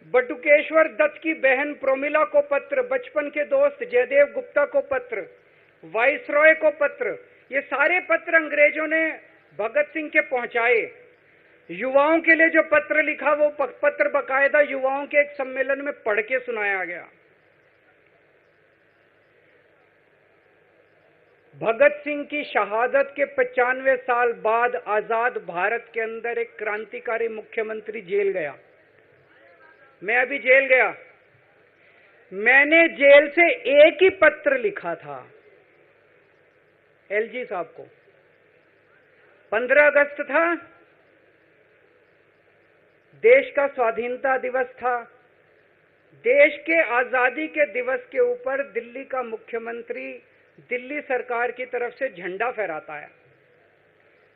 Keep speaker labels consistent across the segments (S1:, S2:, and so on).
S1: बटुकेश्वर दत्त की बहन प्रोमिला को पत्र, बचपन के दोस्त जयदेव गुप्ता को पत्र, वाइसरॉय को पत्र, ये सारे पत्र अंग्रेजों ने भगत सिंह के पहुंचाए। युवाओं के लिए जो पत्र लिखा वो पत्र बकायदा युवाओं के एक सम्मेलन में पढ़ के सुनाया गया। भगत सिंह की शहादत के 95 साल बाद आजाद भारत के अंदर एक क्रांतिकारी मुख्यमंत्री जेल गया। मैं अभी जेल गया, मैंने जेल से एक ही पत्र लिखा था एलजी साहब को। 15 अगस्त था, देश का स्वाधीनता दिवस था। देश के आजादी के दिवस के ऊपर दिल्ली का मुख्यमंत्री दिल्ली सरकार की तरफ से झंडा फहराता है।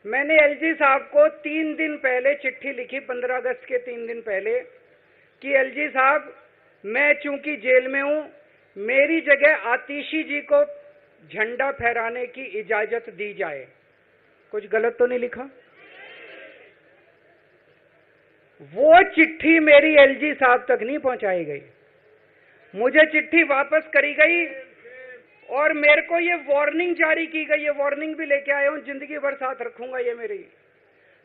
S1: मैंने एलजी साहब को 3 दिन पहले चिट्ठी लिखी, 15 अगस्त के 3 दिन पहले, कि एलजी साहब, मैं चूंकि जेल में हूं, मेरी जगह आतिशी जी को झंडा फहराने की इजाजत दी जाए। कुछ गलत तो नहीं लिखा? वो चिट्ठी मेरी एलजी साहब तक नहीं पहुंचाई गई, मुझे चिट्ठी वापस करी गई और मेरे को ये वार्निंग जारी की गई। ये वार्निंग भी लेके आया हूं, जिंदगी भर साथ रखूंगा ये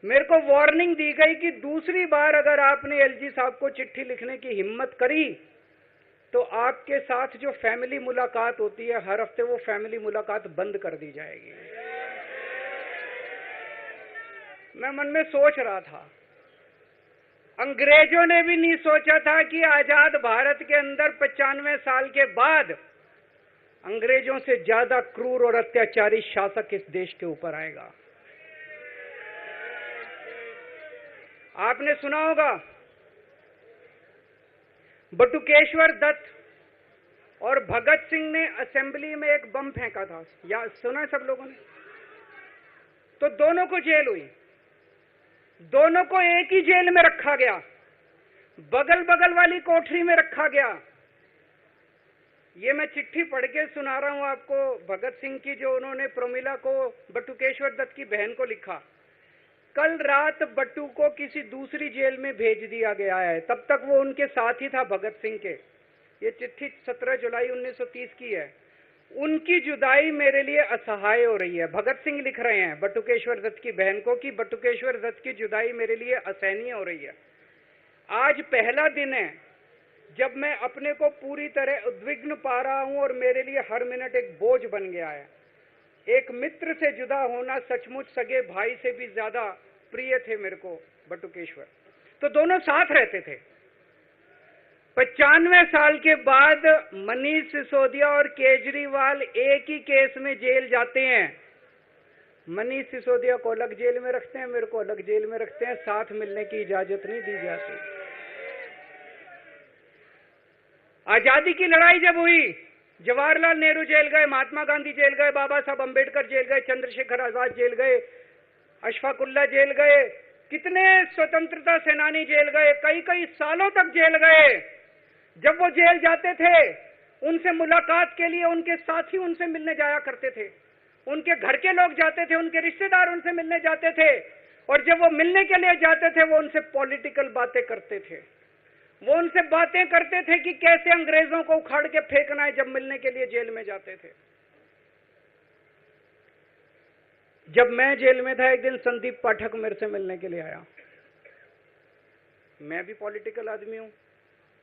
S1: मेरे को वार्निंग दी गई कि दूसरी बार अगर आपने एलजी साहब को चिट्ठी लिखने की हिम्मत करी तो आपके साथ जो फैमिली मुलाकात होती है हर हफ्ते, वो फैमिली मुलाकात बंद कर दी जाएगी। मैं मन में सोच रहा था, अंग्रेजों ने भी नहीं सोचा था कि आजाद भारत के अंदर 95 साल के बाद अंग्रेजों से ज्यादा क्रूर और अत्याचारी शासक इस देश के ऊपर आएगा। आपने सुना होगा, बटुकेश्वर दत्त और भगत सिंह ने असेंबली में एक बम फेंका था, या सुना है सब लोगों ने? तो दोनों को जेल हुई, दोनों को एक ही जेल में रखा गया, बगल बगल वाली कोठरी में रखा गया। ये मैं चिट्ठी पढ़ के सुना रहा हूं आपको भगत सिंह की, जो उन्होंने प्रोमिला को, बटुकेश्वर दत्त की बहन को लिखा। कल रात बट्टू को किसी दूसरी जेल में भेज दिया गया है, तब तक वो उनके साथ ही था भगत सिंह के। ये चिट्ठी 17 जुलाई 1930 की है। उनकी जुदाई मेरे लिए असहाय हो रही है। भगत सिंह लिख रहे हैं बटुकेश्वर दत्त की बहन को कि बटुकेश्वर दत्त की जुदाई मेरे लिए असहनीय हो रही है। आज पहला दिन है जब मैं अपने को पूरी तरह उद्विग्न पा रहा हूं और मेरे लिए हर मिनट एक बोझ बन गया है। एक मित्र से जुदा होना सचमुच सगे भाई से भी ज्यादा प्रिय थे मेरे को बटुकेश्वर। तो दोनों साथ रहते थे। 95 साल के बाद मनीष सिसोदिया और केजरीवाल एक ही केस में जेल जाते हैं। मनीष सिसोदिया को अलग जेल में रखते हैं, मेरे को अलग जेल में रखते हैं, साथ मिलने की इजाजत नहीं दी जाती। आजादी की लड़ाई जब हुई, जवाहरलाल नेहरू जेल गए, महात्मा गांधी जेल गए, बाबा साहब अंबेडकर जेल गए, चंद्रशेखर आजाद जेल गए, अशफाकुल्ला जेल गए, कितने स्वतंत्रता सेनानी जेल गए, कई कई सालों तक जेल गए। जब वो जेल जाते थे, उनसे मुलाकात के लिए उनके साथी उनसे मिलने जाया करते थे, उनके घर के लोग जाते थे, उनके रिश्तेदार उनसे मिलने जाते थे, और जब वो मिलने के लिए जाते थे वो उनसे पॉलिटिकल बातें करते थे। वो उनसे बातें करते थे कि कैसे अंग्रेजों को उखाड़ के फेंकना है, जब मिलने के लिए जेल में जाते थे। जब मैं जेल में था, एक दिन संदीप पाठक मेरे से मिलने के लिए आया। मैं भी पॉलिटिकल आदमी हूं,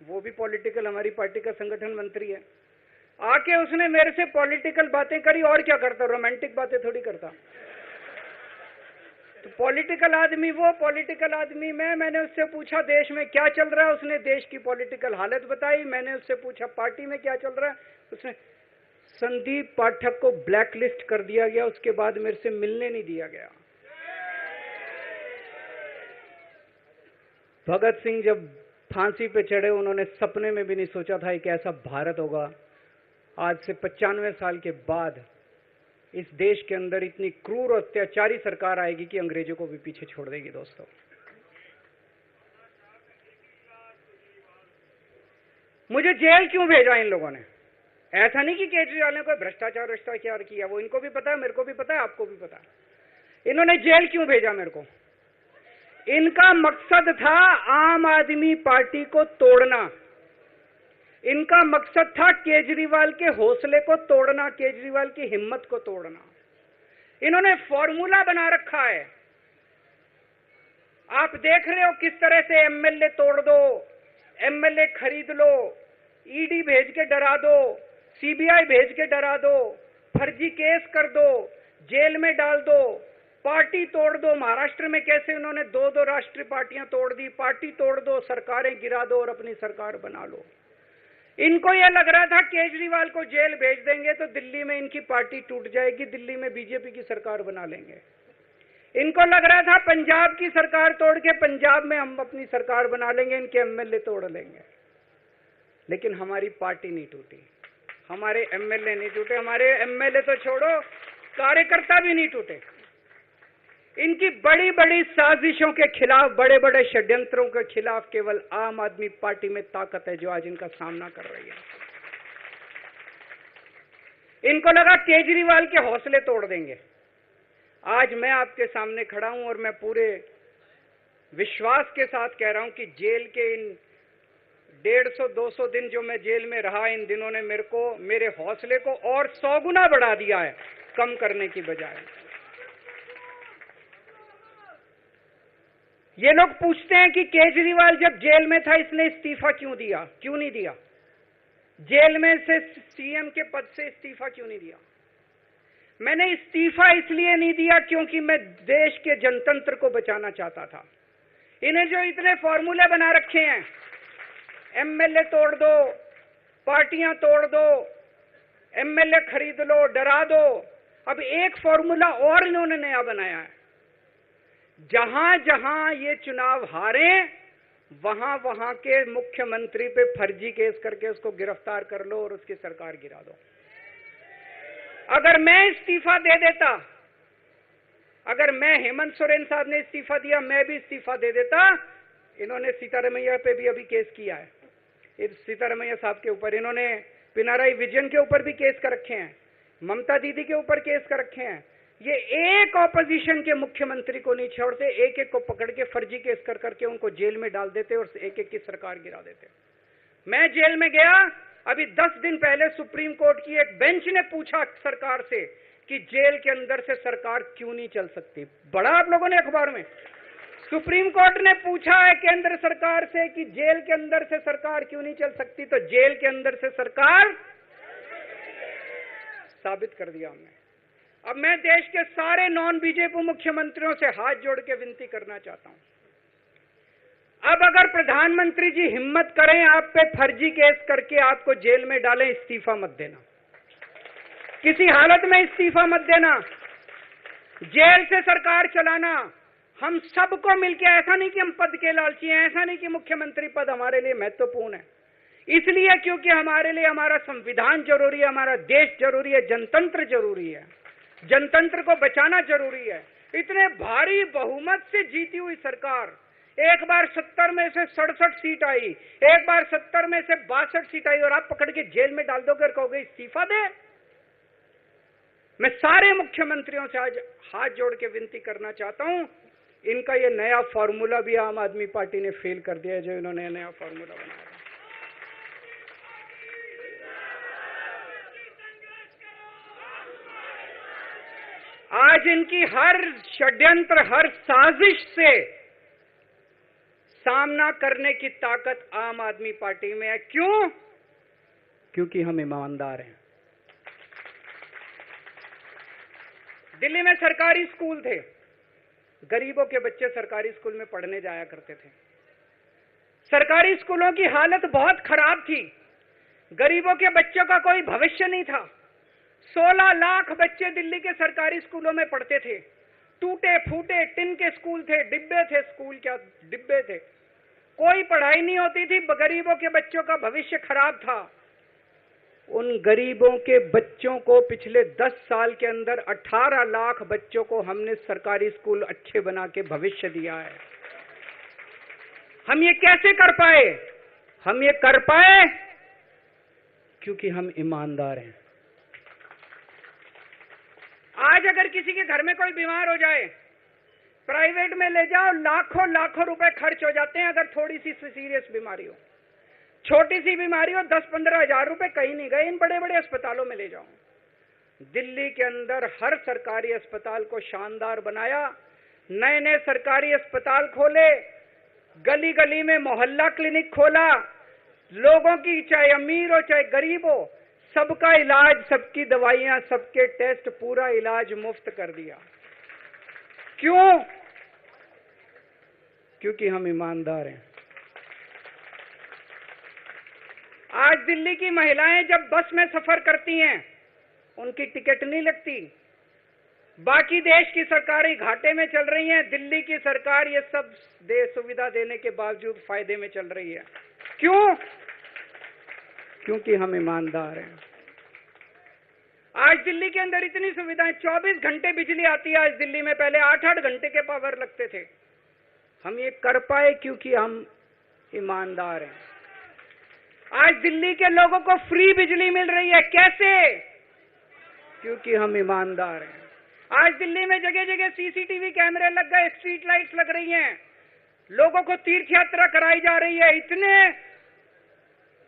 S1: वो भी पॉलिटिकल, हमारी पार्टी का संगठन मंत्री है। आके उसने मेरे से पॉलिटिकल बातें करी, और क्या करता, रोमांटिक बातें थोड़ी करता। तो पॉलिटिकल आदमी वो, पॉलिटिकल आदमी मैंने उससे पूछा देश में क्या चल रहा है, उसने देश की पॉलिटिकल हालत बताई। मैंने उससे पूछा पार्टी में क्या चल रहा है, उसने संदीप पाठक को ब्लैकलिस्ट कर दिया गया, उसके बाद मेरे से मिलने नहीं दिया गया। भगत सिंह जब फांसी पे चढ़े, उन्होंने सपने में भी नहीं सोचा था कि ऐसा भारत होगा। आज से 95 साल के बाद इस देश के अंदर इतनी क्रूर और अत्याचारी सरकार आएगी कि अंग्रेजों को भी पीछे छोड़ देगी। दोस्तों, मुझे जेल क्यों भेजा इन लोगों ने? ऐसा नहीं कि केजरीवाल ने कोई भ्रष्टाचार किया, वो इनको भी पता है, मेरे को भी पता है, आपको भी पता है। इन्होंने जेल क्यों भेजा मेरे को? इनका मकसद था आम आदमी पार्टी को तोड़ना। इनका मकसद था केजरीवाल के हौसले को तोड़ना, केजरीवाल की हिम्मत को तोड़ना। इन्होंने फॉर्मूला बना रखा है। आप देख रहे हो किस तरह से एमएलए तोड़ दो, एमएलए खरीद लो, ईडी भेज के डरा दो, सीबीआई भेज के डरा दो, फर्जी केस कर दो, जेल में डाल दो, पार्टी तोड़ दो। महाराष्ट्र में कैसे उन्होंने दो दो राष्ट्रीय पार्टियां तोड़ दी, पार्टी तोड़ दो, सरकारें गिरा दो और अपनी सरकार बना लो। इनको यह लग रहा था केजरीवाल को जेल भेज देंगे तो दिल्ली में इनकी पार्टी टूट जाएगी, दिल्ली में बीजेपी की सरकार बना लेंगे। इनको लग रहा था पंजाब की सरकार तोड़ के पंजाब में हम अपनी सरकार बना लेंगे, इनके एमएलए तोड़ लेंगे। लेकिन हमारी पार्टी नहीं टूटी, हमारे एमएलए नहीं टूटे, हमारे एमएलए तो छोड़ो, कार्यकर्ता भी नहीं टूटे। इनकी बड़ी बड़ी साजिशों के खिलाफ, बड़े बड़े षड्यंत्रों के खिलाफ केवल आम आदमी पार्टी में ताकत है जो आज इनका सामना कर रही है। इनको लगा केजरीवाल के हौसले तोड़ देंगे। आज मैं आपके सामने खड़ा हूं और मैं पूरे विश्वास के साथ कह रहा हूं कि जेल के इन 150-200 दिन जो मैं जेल में रहा, इन दिनों ने मेरे हौसले को और 100 गुना बढ़ा दिया है, कम करने की बजाय। ये लोग पूछते हैं कि केजरीवाल जब जेल में था इसने इस्तीफा क्यों दिया, क्यों नहीं दिया? जेल में से सीएम के पद से इस्तीफा क्यों नहीं दिया? मैंने इस्तीफा इसलिए नहीं दिया क्योंकि मैं देश के जनतंत्र को बचाना चाहता था। इन्हें जो इतने फॉर्मूले बना रखे हैं, एमएलए तोड़ दो, पार्टियां तोड़ दो, एमएलए खरीद लो, डरा दो। अब एक फॉर्मूला और इन्होंने नया बनाया है। जहां जहां ये चुनाव हारे, वहां वहां के मुख्यमंत्री पे फर्जी केस करके उसको गिरफ्तार कर लो और उसकी सरकार गिरा दो। अगर मैं इस्तीफा दे देता, अगर मैं हेमंत सोरेन साहब ने इस्तीफा दिया, मैं भी इस्तीफा दे देता। इन्होंने सीतारमैया पे भी अभी केस किया है, इस सीतारमैया साहब के ऊपर। इन्होंने पिनाराई विजयन के ऊपर भी केस कर रखे हैं, ममता दीदी के ऊपर केस कर रखे हैं। ये एक ऑपोजिशन के मुख्यमंत्री को नहीं छोड़ते, एक एक को पकड़ के फर्जी केस कर करके उनको जेल में डाल देते और एक एक की सरकार गिरा देते। मैं जेल में गया, अभी 10 दिन पहले सुप्रीम कोर्ट की एक बेंच ने पूछा सरकार से कि जेल के अंदर से सरकार क्यों नहीं चल सकती। बड़ा आप लोगों ने अखबार में, सुप्रीम कोर्ट ने पूछा है केंद्र सरकार से कि जेल के अंदर से सरकार क्यों नहीं चल सकती, तो जेल के अंदर से सरकार साबित कर दिया हमने। अब मैं देश के सारे नॉन बीजेपी मुख्यमंत्रियों से हाथ जोड़ के विनती करना चाहता हूं, अब अगर प्रधानमंत्री जी हिम्मत करें आप पे फर्जी केस करके आपको जेल में डालें, इस्तीफा मत देना, किसी हालत में इस्तीफा मत देना। जेल से सरकार चलाना हम सबको मिलकर, ऐसा नहीं कि हम पद के लालची हैं, ऐसा नहीं कि मुख्यमंत्री पद हमारे लिए महत्वपूर्ण है, इसलिए क्योंकि हमारे लिए हमारा संविधान जरूरी है, हमारा देश जरूरी है, जनतंत्र जरूरी है, जनतंत्र को बचाना जरूरी है। इतने भारी बहुमत से जीती हुई सरकार, एक बार 70 में से 67 सीट आई, एक बार 70 में से 62 सीट आई और आप पकड़ के जेल में डाल दोगे और कहोगे इस्तीफा दे। मैं सारे मुख्यमंत्रियों से आज हाथ जोड़ के विनती करना चाहता हूं, इनका ये नया फॉर्मूला भी आम आदमी पार्टी ने फेल कर दिया है, जो इन्होंने नया फॉर्मूला बनाया। आज इनकी हर षड्यंत्र, हर साजिश से सामना करने की ताकत आम आदमी पार्टी में है। क्यों? क्योंकि हम ईमानदार हैं। दिल्ली में सरकारी स्कूल थे, गरीबों के बच्चे सरकारी स्कूल में पढ़ने जाया करते थे। सरकारी स्कूलों की हालत बहुत खराब थी, गरीबों के बच्चों का कोई भविष्य नहीं था। 16 लाख बच्चे दिल्ली के सरकारी स्कूलों में पढ़ते थे। टूटे फूटे टिन के स्कूल थे, डिब्बे थे, स्कूल क्या डिब्बे थे, कोई पढ़ाई नहीं होती थी, गरीबों के बच्चों का भविष्य खराब था। उन गरीबों के बच्चों को पिछले 10 साल के अंदर 18 लाख बच्चों को हमने सरकारी स्कूल अच्छे बना के भविष्य दिया है। हम ये कैसे कर पाए? हम ये कर पाए क्योंकि हम ईमानदार हैं। आज अगर किसी के घर में कोई बीमार हो जाए, प्राइवेट में ले जाओ, लाखों लाखों रुपए खर्च हो जाते हैं अगर थोड़ी सी सीरियस बीमारी हो। छोटी सी बीमारी हो 10-15 हजार रुपए कहीं नहीं गए, इन बड़े बड़े अस्पतालों में ले जाओ। दिल्ली के अंदर हर सरकारी अस्पताल को शानदार बनाया, नए नए सरकारी अस्पताल खोले, गली गली में मोहल्ला क्लिनिक खोला, लोगों की चाहे अमीर हो चाहे गरीब हो सबका इलाज, सबकी दवाइयां, सबके टेस्ट, पूरा इलाज मुफ्त कर दिया। क्यों? क्योंकि हम ईमानदार हैं। आज दिल्ली की महिलाएं जब बस में सफर करती हैं उनकी टिकट नहीं लगती। बाकी देश की सरकारें घाटे में चल रही हैं, दिल्ली की सरकार ये सब सुविधा देने के बावजूद फायदे में चल रही है। क्यों? क्योंकि हम ईमानदार हैं। आज दिल्ली के अंदर इतनी सुविधाएं, 24 घंटे बिजली आती है आज दिल्ली में, पहले 8-8 घंटे के पावर लगते थे। हम ये कर पाए क्योंकि हम ईमानदार हैं। आज दिल्ली के लोगों को फ्री बिजली मिल रही है, कैसे? क्योंकि हम ईमानदार हैं। आज दिल्ली में जगह जगह सीसीटीवी कैमरे लग गए, स्ट्रीट लाइट्स लग रही हैं, लोगों को तीर्थ यात्रा कराई जा रही है। इतने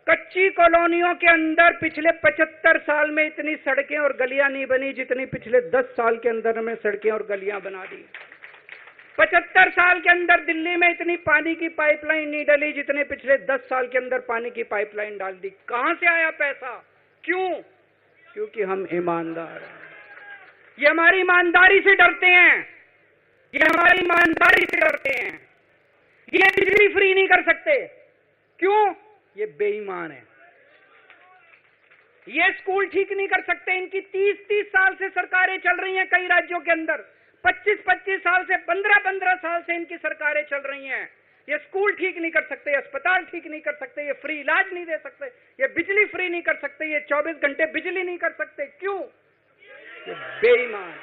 S1: कच्ची कॉलोनियों के अंदर पिछले 75 साल में इतनी सड़कें और गलियां नहीं बनी जितनी पिछले 10 साल के अंदर में सड़कें और गलियां बना दी। 75 साल के अंदर दिल्ली में इतनी पानी की पाइपलाइन नहीं डली जितने पिछले 10 साल के अंदर पानी की पाइपलाइन डाल दी। कहां से आया पैसा? क्यों? क्योंकि हम ईमानदार हैं। ये हमारी ईमानदारी से डरते हैं, ये हमारी ईमानदारी से डरते हैं। ये बिजली फ्री नहीं कर सकते, क्यों? ये बेईमान है। ये स्कूल ठीक नहीं कर सकते, इनकी 30-30 साल से सरकारें चल रही हैं कई राज्यों के अंदर, 25-25 साल से, 15-15 साल से इनकी सरकारें चल रही हैं। ये स्कूल ठीक नहीं कर सकते, अस्पताल ठीक नहीं कर सकते, ये फ्री इलाज नहीं दे सकते, ये बिजली फ्री नहीं कर सकते, ये 24 घंटे बिजली नहीं कर सकते। क्यों? ये बेईमान,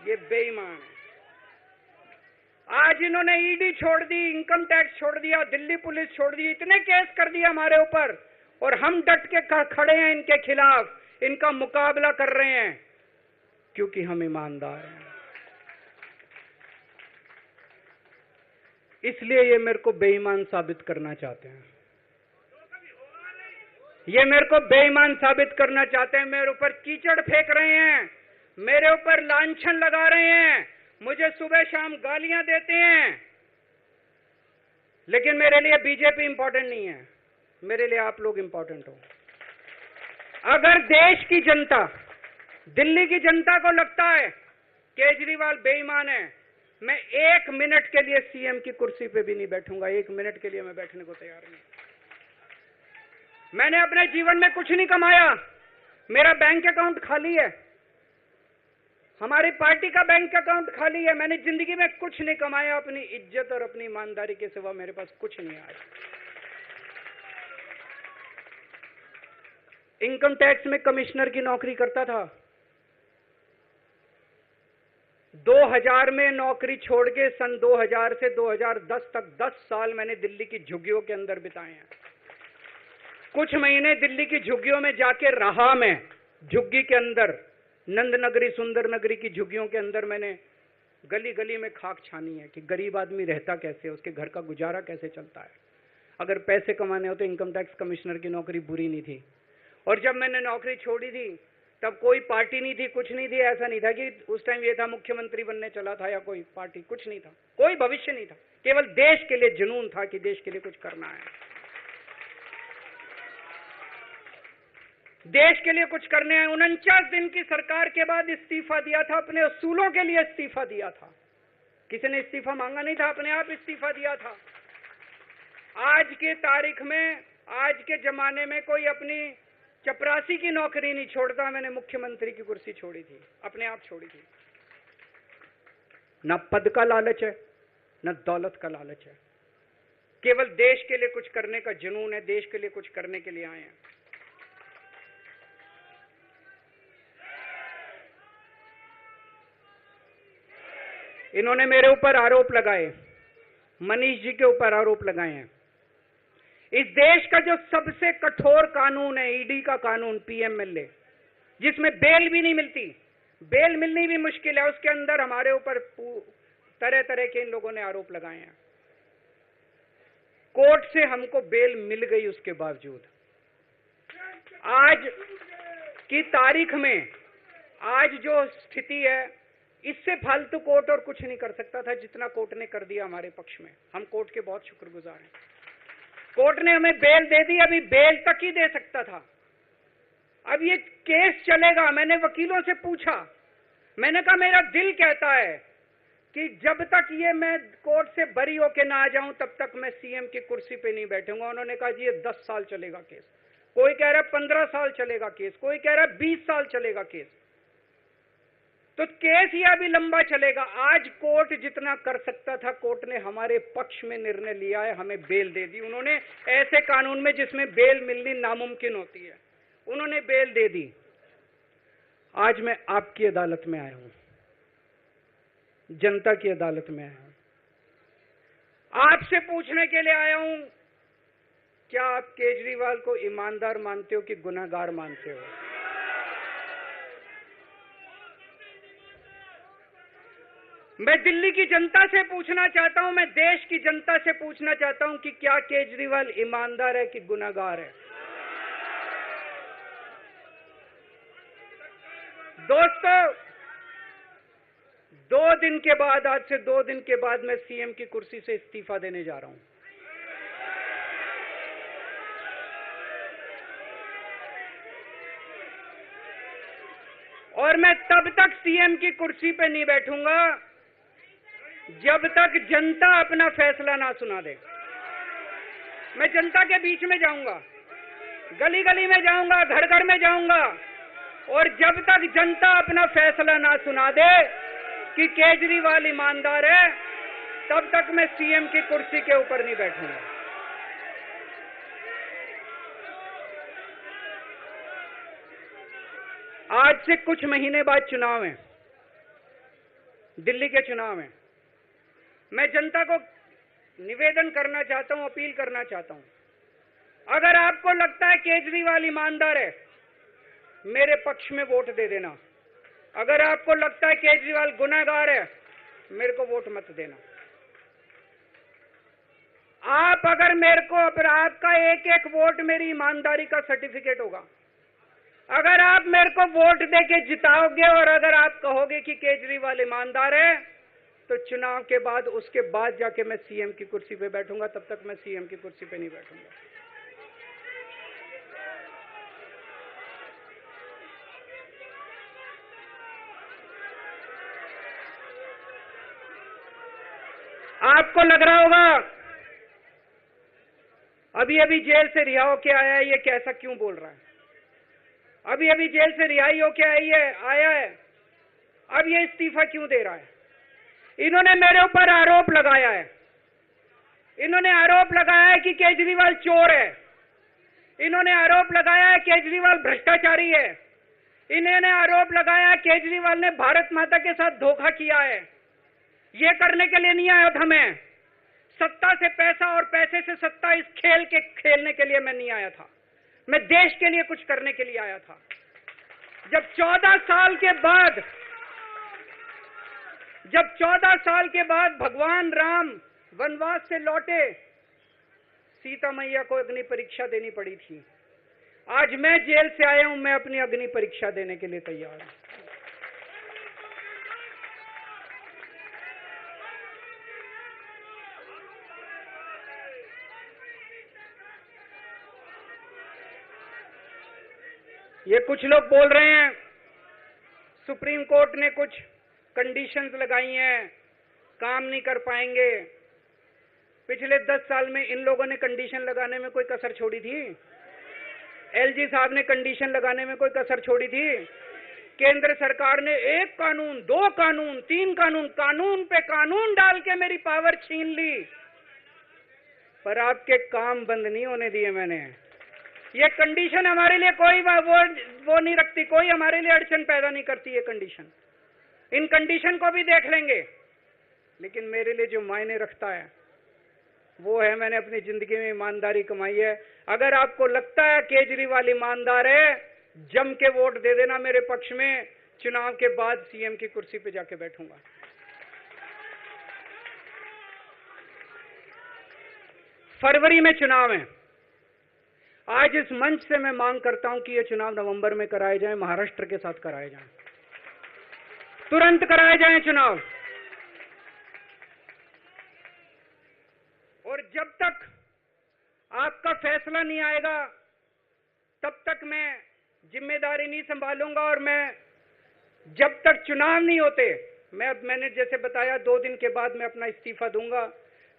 S1: ये बेईमान है। आज इन्होंने ईडी छोड़ दी, इनकम टैक्स छोड़ दिया, दिल्ली पुलिस छोड़ दी, इतने केस कर दिया हमारे ऊपर, और हम डट के खड़े हैं इनके खिलाफ, इनका मुकाबला कर रहे हैं क्योंकि हम ईमानदार हैं। इसलिए ये मेरे को बेईमान साबित करना चाहते हैं, ये मेरे को बेईमान साबित करना चाहते हैं। मेरे ऊपर कीचड़ फेंक रहे हैं, मेरे ऊपर लांछन लगा रहे हैं, मुझे सुबह शाम गालियां देते हैं, लेकिन मेरे लिए बीजेपी इंपॉर्टेंट नहीं है, मेरे लिए आप लोग इंपॉर्टेंट हो। अगर देश की जनता, दिल्ली की जनता को लगता है केजरीवाल बेईमान है, मैं 1 मिनट के लिए सीएम की कुर्सी पे भी नहीं बैठूंगा, 1 मिनट के लिए मैं बैठने को तैयार नहीं। मैंने अपने जीवन में कुछ नहीं कमाया, मेरा बैंक अकाउंट खाली है, हमारी पार्टी का बैंक अकाउंट खाली है। मैंने जिंदगी में कुछ नहीं कमाया, अपनी इज्जत और अपनी ईमानदारी के सिवा मेरे पास कुछ नहीं आया। इनकम टैक्स में कमिश्नर की नौकरी करता था, 2000 में नौकरी छोड़ के सन 2000 से 2010 तक 10 साल मैंने दिल्ली की झुग्गियों के अंदर बिताए हैं। कुछ महीने दिल्ली की झुग्गियों में जाके रहा मैं, झुग्गी के अंदर, नंद नगरी, सुंदर नगरी की झुग्गियों के अंदर मैंने गली गली में खाक छानी है कि गरीब आदमी रहता कैसे, उसके घर का गुजारा कैसे चलता है। अगर पैसे कमाने हो तो इनकम टैक्स कमिश्नर की नौकरी बुरी नहीं थी। और जब मैंने नौकरी छोड़ी थी तब कोई पार्टी नहीं थी, कुछ नहीं थी। ऐसा नहीं था कि उस टाइम ये था मुख्यमंत्री बनने चला था या कोई पार्टी, कुछ नहीं था, कोई भविष्य नहीं था, केवल देश के लिए जुनून था कि देश के लिए कुछ करना है, देश के लिए कुछ करने हैं। 49 दिन की सरकार के बाद इस्तीफा दिया था, अपने असूलों के लिए इस्तीफा दिया था, किसी ने इस्तीफा मांगा नहीं था, अपने आप इस्तीफा दिया था। आज के तारीख में, आज के जमाने में कोई अपनी चपरासी की नौकरी नहीं छोड़ता। मैंने मुख्यमंत्री की कुर्सी छोड़ी थी, अपने आप छोड़ी थी। न पद का लालच है, न दौलत का लालच है, केवल देश के लिए कुछ करने का जुनून है, देश के लिए कुछ करने के लिए आए हैं। इन्होंने मेरे ऊपर आरोप लगाए, मनीष जी के ऊपर आरोप लगाए हैं। इस देश का जो सबसे कठोर कानून है, ईडी का कानून, पीएमएलए, जिसमें बेल भी नहीं मिलती, बेल मिलनी भी मुश्किल है, उसके अंदर हमारे ऊपर तरह तरह के इन लोगों ने आरोप लगाए हैं। कोर्ट से हमको बेल मिल गई, उसके बावजूद आज की तारीख में आज जो स्थिति है, इससे फालतू कोर्ट और कुछ नहीं कर सकता था जितना कोर्ट ने कर दिया हमारे पक्ष में। हम कोर्ट के बहुत शुक्रगुजार हैं। कोर्ट ने हमें बेल दे दी, अभी बेल तक ही दे सकता था। अब ये केस चलेगा। मैंने वकीलों से पूछा, मैंने कहा मेरा दिल कहता है कि जब तक ये मैं कोर्ट से बरी होके ना आ जाऊं तब तक मैं सीएम की कुर्सी पे नहीं बैठूंगा। उन्होंने कहा जी ये 10 साल चलेगा केस, कोई कह रहा है 15 साल चलेगा केस, कोई कह रहा है 20 साल चलेगा केस। तो केस ये अभी लंबा चलेगा। आज कोर्ट जितना कर सकता था, कोर्ट ने हमारे पक्ष में निर्णय लिया है, हमें बेल दे दी। उन्होंने ऐसे कानून में जिसमें बेल मिलनी नामुमकिन होती है, उन्होंने बेल दे दी। आज मैं आपकी अदालत में आया हूं, जनता की अदालत में आया हूं, आपसे पूछने के लिए आया हूं, क्या आप केजरीवाल को ईमानदार मानते हो कि गुनहगार मानते हो? मैं दिल्ली की जनता से पूछना चाहता हूं, मैं देश की जनता से पूछना चाहता हूं कि क्या केजरीवाल ईमानदार है कि गुनहगार है? दोस्तों, 2 दिन के बाद, आज से 2 दिन के बाद मैं सीएम की कुर्सी से इस्तीफा देने जा रहा हूं। और मैं तब तक सीएम की कुर्सी पे नहीं बैठूंगा जब तक जनता अपना फैसला ना सुना दे। मैं जनता के बीच में जाऊंगा, गली गली में जाऊंगा, घर घर में जाऊंगा, और जब तक जनता अपना फैसला ना सुना दे कि केजरीवाल ईमानदार है, तब तक मैं सीएम की कुर्सी के ऊपर नहीं बैठूंगा। आज से कुछ महीने बाद चुनाव है, दिल्ली के चुनाव हैं। मैं जनता को निवेदन करना चाहता हूं, अपील करना चाहता हूं, अगर आपको लगता है केजरीवाल ईमानदार है, मेरे पक्ष में वोट दे देना। अगर आपको लगता है केजरीवाल गुनहगार है, मेरे को वोट मत देना। आप अगर मेरे को, आपका एक एक वोट मेरी ईमानदारी का सर्टिफिकेट होगा। अगर आप मेरे को वोट देके जिताओगे और अगर आप कहोगे कि केजरीवाल ईमानदार है, तो चुनाव के बाद, उसके बाद जाके मैं सीएम की कुर्सी पे बैठूंगा। तब तक मैं सीएम की कुर्सी पे नहीं बैठूंगा। आपको लग रहा होगा अभी अभी जेल से रिहा होके आया है, ये कैसा क्यों बोल रहा है? अभी अभी जेल से रिहाई होके आया है, अब ये इस्तीफा क्यों दे रहा है? इन्होंने मेरे ऊपर आरोप लगाया है। इन्होंने आरोप लगाया है कि केजरीवाल चोर है। इन्होंने आरोप लगाया है केजरीवाल भ्रष्टाचारी है। इन्होंने आरोप लगाया है केजरीवाल ने भारत माता के साथ धोखा किया है। ये करने के लिए नहीं आया था मैं, सत्ता से पैसा और पैसे से सत्ता, इस खेल के खेलने के लिए मैं नहीं आया था। मैं देश के लिए कुछ करने के लिए आया था। जब 14 साल के बाद भगवान राम वनवास से लौटे, सीता मैया को अग्नि परीक्षा देनी पड़ी थी। आज मैं जेल से आया हूं, मैं अपनी अग्नि परीक्षा देने के लिए तैयार हूं। ये कुछ लोग बोल रहे हैं सुप्रीम कोर्ट ने कुछ कंडीशंस लगाई हैं, काम नहीं कर पाएंगे। पिछले 10 साल में इन लोगों ने कंडीशन लगाने में कोई कसर छोड़ी थी? एलजी साहब ने कंडीशन लगाने में कोई कसर छोड़ी थी? केंद्र सरकार ने 1 कानून, 2 कानून, 3 कानून, कानून पे कानून डाल के मेरी पावर छीन ली, पर आपके काम बंद नहीं होने दिए मैंने। ये कंडीशन हमारे लिए कोई वो नहीं रखती, कोई हमारे लिए अड़चन पैदा नहीं करती ये कंडीशन। इन कंडीशन को भी देख लेंगे, लेकिन मेरे लिए जो मायने रखता है वो है मैंने अपनी जिंदगी में ईमानदारी कमाई है। अगर आपको लगता है केजरीवाल ईमानदार है, जम के वोट दे देना मेरे पक्ष में। चुनाव के बाद सीएम की कुर्सी पे जाके बैठूंगा। फरवरी में चुनाव है। आज इस मंच से मैं मांग करता हूं कि ये चुनाव नवंबर में कराए जाएं, महाराष्ट्र के साथ कराए जाएं, तुरंत कराए जाएं चुनाव। और जब तक आपका फैसला नहीं आएगा तब तक मैं जिम्मेदारी नहीं संभालूंगा। और मैं जब तक चुनाव नहीं होते, मैंने जैसे बताया 2 दिन के बाद मैं अपना इस्तीफा दूंगा।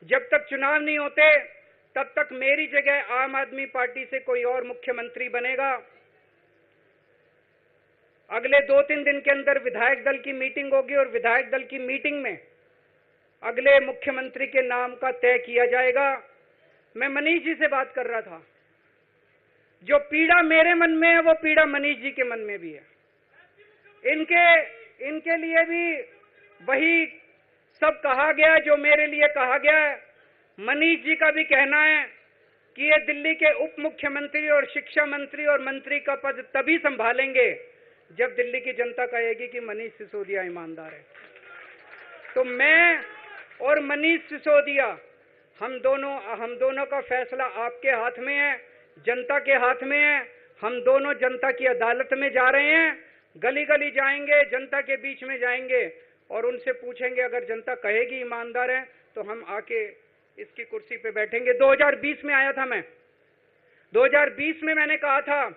S1: जब तक चुनाव नहीं होते तब तक मेरी जगह आम आदमी पार्टी से कोई और मुख्यमंत्री बनेगा। अगले 2-3 दिन के अंदर विधायक दल की मीटिंग होगी और विधायक दल की मीटिंग में अगले मुख्यमंत्री के नाम का तय किया जाएगा। मैं मनीष जी से बात कर रहा था, जो पीड़ा मेरे मन में है वो पीड़ा मनीष जी के मन में भी है। इनके लिए भी वही सब कहा गया जो मेरे लिए कहा गया है। मनीष जी का भी कहना है कि ये दिल्ली के उप मुख्यमंत्री और शिक्षा मंत्री और मंत्री का पद तभी संभालेंगे जब दिल्ली की जनता कहेगी कि मनीष सिसोदिया ईमानदार है। तो मैं और मनीष सिसोदिया, हम दोनों का फैसला आपके हाथ में है, जनता के हाथ में है। हम दोनों जनता की अदालत में जा रहे हैं, गली गली जाएंगे, जनता के बीच में जाएंगे और उनसे पूछेंगे, अगर जनता कहेगी ईमानदार है तो हम आके इसकी कुर्सी पे बैठेंगे। 2020 में आया था मैं, 2020 में मैंने कहा था,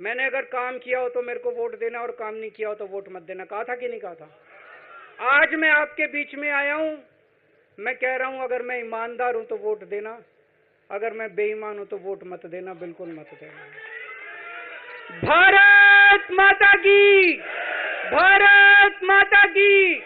S1: मैंने अगर काम किया हो तो मेरे को वोट देना और काम नहीं किया हो तो वोट मत देना, कहा था कि नहीं कहा था? आज मैं आपके बीच में आया हूं, मैं कह रहा हूं अगर मैं ईमानदार हूं तो वोट देना, अगर मैं बेईमान हूं तो वोट मत देना, बिल्कुल मत देना। भारत माता की, भारत माता की।